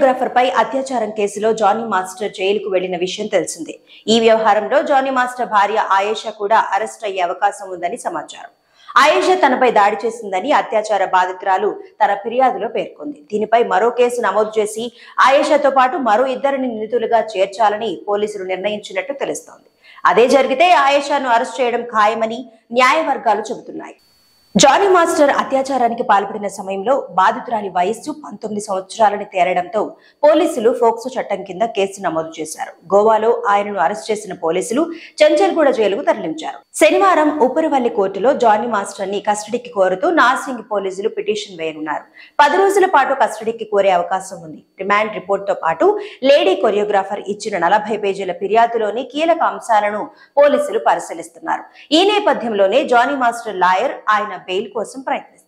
Choreographer పై అత్యాచారం కేసులో Johnny master జైలుకు వెళ్లిన విషయం తెలిసిందే. ఈ వ్యవహారంలో జానీ మాస్టర్ భార్య ఆయేషా కూడా అరెస్ట్ అయ్యే అవకాశం ఉందని సమాచారం. ఆయేషా తనపై దాడి చేసిందని అత్యాచార బాధితురాలు తన ఫిర్యాదులో పేర్కొంది. దీనిపై మరో కేసు నమోదు చేసి ఆయేషాతో పాటు మరో ఇద్దరిని నిందితులుగా చేర్చాలని పోలీసులు నిర్ణయించినట్టు తెలుస్తోంది. అదే జరిగితే ఆయేషాను అరెస్ట్ చేయడం ఖాయమని న్యాయవర్గాలు చెబుతున్నాయి. జానీ మాస్టర్ అత్యాచారానికి పాల్పడిన సమయంలో బాధితురాలి వయస్సు 19 సంవత్సరాలని తేలడంతో పోలీసులు ఫోక్సో చట్టం కింద కేసు నమోదు చేశారు. గోవాలో ఆయనను అరెస్ట్ చేసిన పోలీసులు చెంచల్గూడ జైలుకు తరలించారు. శనివారం ఉపరవల్లి కోర్టులో జానీ మాస్టర్ ని కస్టడీకి కోరుతూ నార్సింగ్ పోలీసులు పిటిషన్ వేయనున్నారు. 10 రోజుల పాటు కస్టడీకి కోరే అవకాశం ఉంది. రిమాండ్ రిపోర్ట్ తో పాటు లేడీ కొరియోగ్రాఫర్ ఇచ్చిన 40 పేజీల ఫిర్యాదులోని కీలక అంశాలను పోలీసులు పరిశీలిస్తున్నారు. ఈ నేపథ్యంలోనే జానీ మాస్టర్ లాయర్ ఆయన బెయిల్ కోసం ప్రయత్నిస్తారు.